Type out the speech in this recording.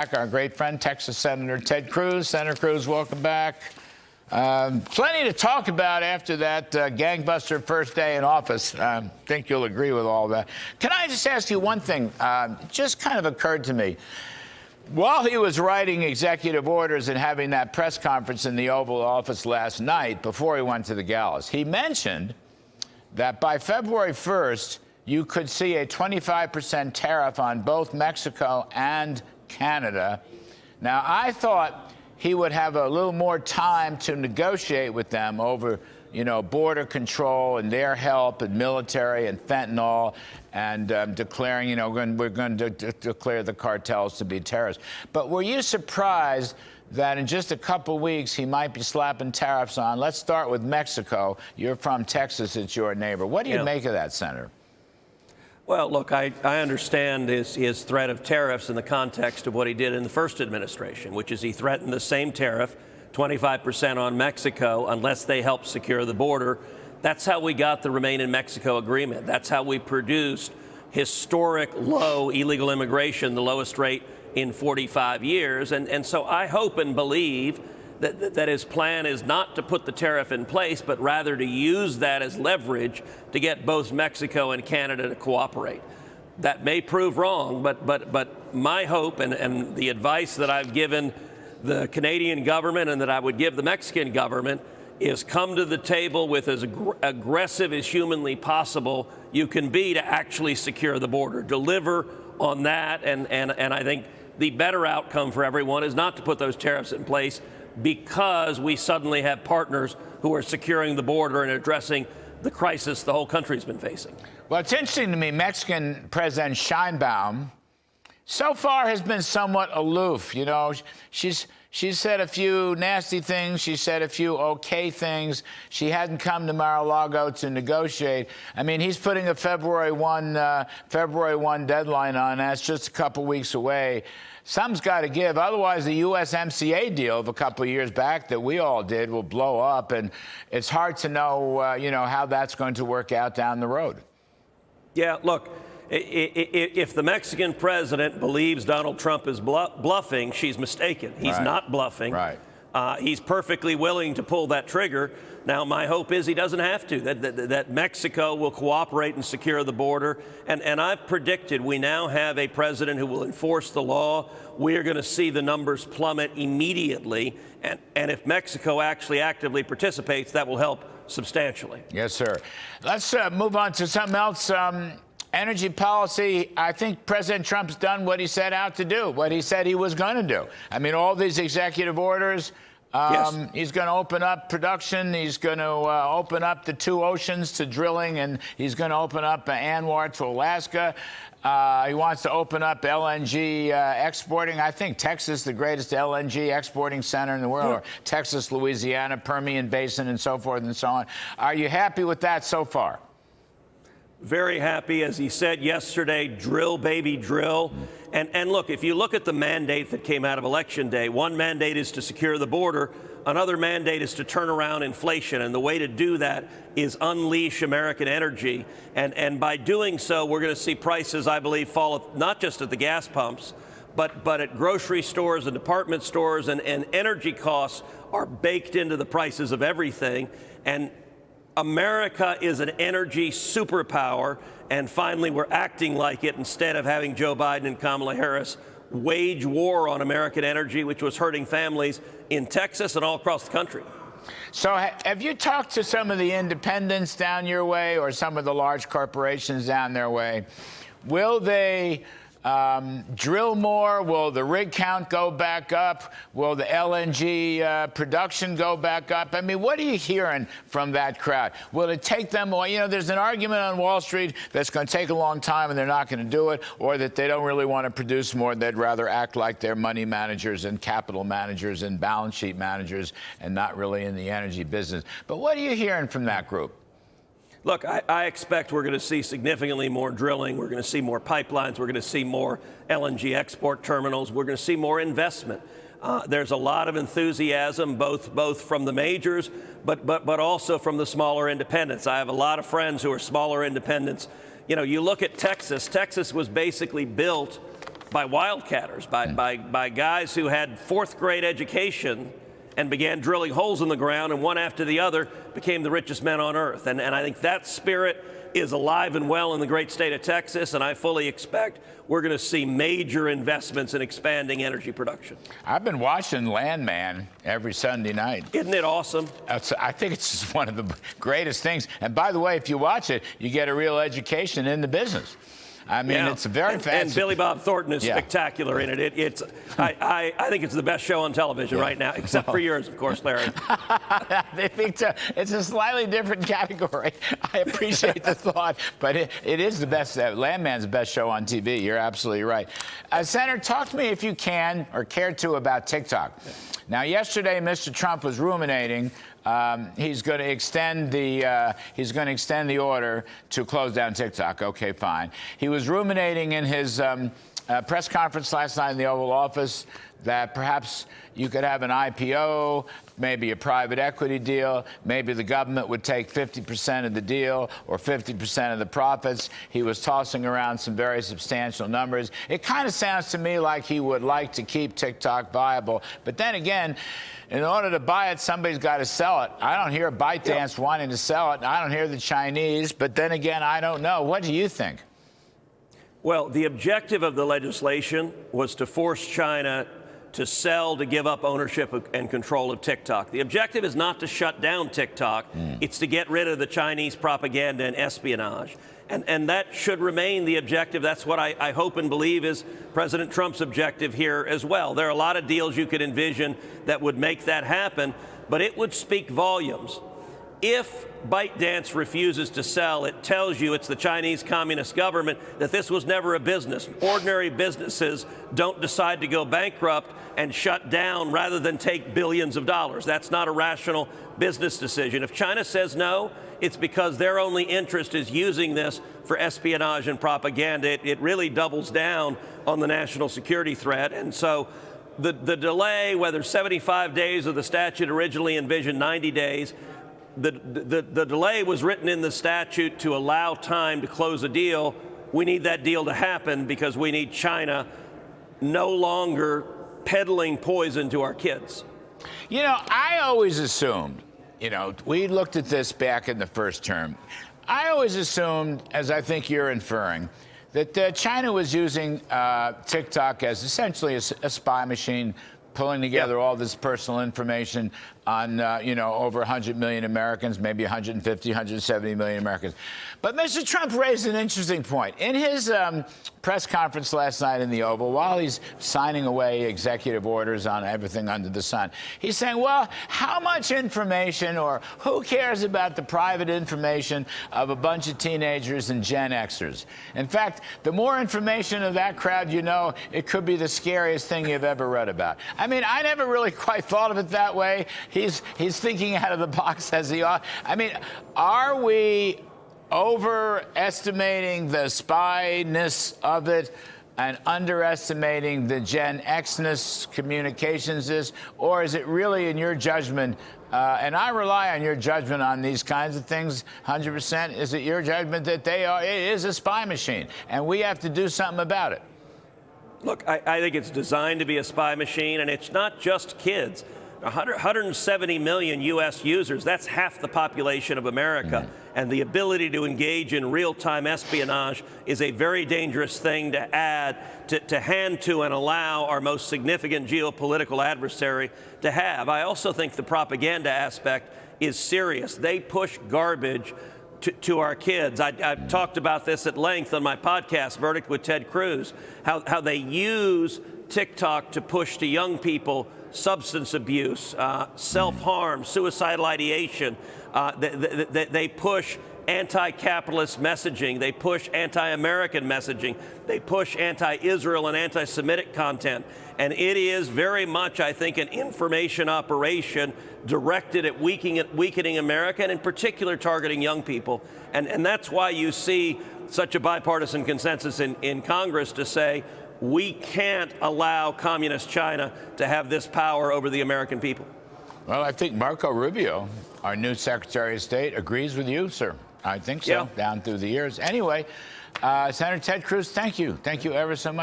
Our great friend, Texas Senator Ted Cruz. Senator Cruz, welcome back. Plenty to talk about after that gangbuster first day in office. I think you'll agree with all that. Can I just ask you one thing? Just kind of occurred to me. While he was writing executive orders and having that press conference in the Oval Office last night before he went to the gallows, he mentioned that by February 1st, you could see a 25% tariff on both Mexico and Canada. Now, I thought he would have a little more time to negotiate with them over, border control and their help and military and fentanyl and declaring, we're going to declare the cartels to be terrorists. But were you surprised that in just a couple weeks he might be slapping tariffs on? Let's start with Mexico. You're from Texas. It's your neighbor. What do you make of that, Senator? Well, look, I understand his threat of tariffs in the context of what he did in the first administration, which is he threatened the same tariff, 25% on Mexico, unless they help secure the border. That's how we got the Remain in Mexico agreement. That's how we produced historic low illegal immigration, the lowest rate in 45 years. And so I hope and believe that his plan is not to put the tariff in place, but rather to use that as leverage to get both Mexico and Canada to cooperate. That may prove wrong, but my hope and the advice that I've given the Canadian government and that I would give the Mexican government is come to the table with as aggressive as humanly possible you can be to actually secure the border. Deliver on that, and I think the better outcome for everyone is not to put those tariffs in place, because we suddenly have partners who are securing the border and addressing the crisis the whole country's been facing. Well, it's interesting to me, Mexican President Sheinbaum so far has been somewhat aloof. She's said a few nasty things. She said a few okay things. She hadn't come to Mar-a-Lago to negotiate. I mean, he's putting a February 1 deadline on. That's just a couple weeks away. Some's got to give. Otherwise, the USMCA deal of a couple of years back that we all did will blow up. And it's hard to know, how that's going to work out down the road. Yeah, look, if the Mexican president believes Donald Trump is bluffing, she's mistaken. He's not bluffing. Right. He's perfectly willing to pull that trigger. Now, my hope is he doesn't have to, that Mexico will cooperate and secure the border. And I've predicted we now have a president who will enforce the law. We are going to see the numbers plummet immediately. And if Mexico actually actively participates, that will help substantially. Yes, sir. Let's move on to something else. Energy policy. I think President Trump's done what he set out to do, what he said he was going to do. I mean, all these executive orders. Yes. He's going to open up production. He's going to open up the two oceans to drilling, and he's going to open up ANWR to Alaska. He wants to open up LNG exporting. I think Texas, the greatest LNG exporting center in the world, or Texas, Louisiana, Permian Basin, and so forth and so on. Are you happy with that so far? Very happy. As he said yesterday, drill, baby, drill. And look, if you look at the mandate that came out of Election Day, one mandate is to secure the border. Another mandate is to turn around inflation. And the way to do that is unleash American energy. And by doing so, we're going to see prices, I believe, fall not just at the gas pumps, but at grocery stores and department stores. And energy costs are baked into the prices of everything. And America is an energy superpower, and finally we're acting like it instead of having Joe Biden and Kamala Harris wage war on American energy, which was hurting families in Texas and all across the country. So have you talked to some of the independents down your way or some of the large corporations down their way? Will they drill more? Will the rig count go back up? Will the LNG production go back up? I mean, what are you hearing from that crowd? Will it take them, there's an argument on Wall Street that's going to take a long time and they're not going to do it, or that they don't really want to produce more. They'd rather act like they're money managers and capital managers and balance sheet managers and not really in the energy business. But what are you hearing from that group? Look, I expect we're going to see significantly more drilling. We're going to see more pipelines. We're going to see more LNG export terminals. We're going to see more investment. There's a lot of enthusiasm, both from the majors, but also from the smaller independents. I have a lot of friends who are smaller independents. You look at Texas. Texas was basically built by wildcatters, by guys who had fourth-grade education and began drilling holes in the ground, and one after the other became the richest men on earth. And I think that spirit is alive and well in the great state of Texas, and I fully expect we're going to see major investments in expanding energy production. I've been watching Landman every Sunday night. Isn't it awesome? I think it's just one of the greatest things. And by the way, if you watch it, you get a real education in the business. I mean, it's very fast. And Billy Bob Thornton is spectacular in it. I think it's the best show on television right now, except for yours, of course, Larry. They think so. It's a slightly different category. I appreciate the thought, but it is the best. Landman's the best show on TV. You're absolutely right. Senator, talk to me if you can or care to about TikTok. Now, yesterday, Mr. Trump was ruminating. He's going to extend the order to close down TikTok. Okay, fine. He was ruminating in his press conference last night in the Oval Office that perhaps you could have an IPO, maybe a private equity deal, maybe the government would take 50% of the deal or 50% of the profits. He was tossing around some very substantial numbers. It kind of sounds to me like he would like to keep TikTok viable. But then again, in order to buy it, somebody's got to sell it. I don't hear ByteDance wanting to sell it. I don't hear the Chinese. But then again, I don't know. What do you think? Well, the objective of the legislation was to force China to sell, to give up ownership and control of TikTok. The objective is not to shut down TikTok. It's to get rid of the Chinese propaganda and espionage. And that should remain the objective. That's what I hope and believe is President Trump's objective here as well. There are a lot of deals you could envision that would make that happen, but it would speak volumes. If ByteDance refuses to sell, it tells you it's the Chinese Communist government, that this was never a business. Ordinary businesses don't decide to go bankrupt and shut down rather than take billions of dollars. That's not a rational business decision. If China says no, it's because their only interest is using this for espionage and propaganda. It really doubles down on the national security threat. And so the delay, whether 75 days or the statute originally envisioned 90 days, the delay was written in the statute to allow time to close a deal. We need that deal to happen because we need China no longer peddling poison to our kids. You know, I always assumed, we looked at this back in the first term. I always assumed, as I think you're inferring, that China was using TikTok as essentially a spy machine, pulling together all this personal information on, over 100 million Americans, maybe 150, 170 million Americans. But Mr. Trump raised an interesting point. In his press conference last night in the Oval, while he's signing away executive orders on everything under the sun, he's saying, well, how much information or who cares about the private information of a bunch of teenagers and Gen Xers? In fact, the more information of that crowd it could be the scariest thing you've ever read about. I mean, I never really quite thought of it that way. He's thinking out of the box as he ought. I mean, are we overestimating the spyness of it and underestimating the Gen X-ness communications is, or is it really, in your judgment, and I rely on your judgment on these kinds of things 100%, is it your judgment that it is a spy machine and we have to do something about it? Look, I think it's designed to be a spy machine, and it's not just kids. 170 million U.S. users, that's half the population of America. And the ability to engage in real-time espionage is a very dangerous thing to hand to and allow our most significant geopolitical adversary to have. I also think the propaganda aspect is serious. They push garbage to our kids. I've talked about this at length on my podcast, Verdict with Ted Cruz, how they use TikTok to push to young people substance abuse, self-harm, suicidal ideation. They push anti-capitalist messaging. They push anti-American messaging. They push anti-Israel and anti-Semitic content. And it is very much, I think, an information operation directed at weakening America, and in particular targeting young people. And that's why you see such a bipartisan consensus in Congress to say, we can't allow communist China to have this power over the American people. Well, I think Marco Rubio, our new Secretary of State, agrees with you, sir. I think so, down through the years. Anyway, Senator Ted Cruz, thank you. Thank you ever so much.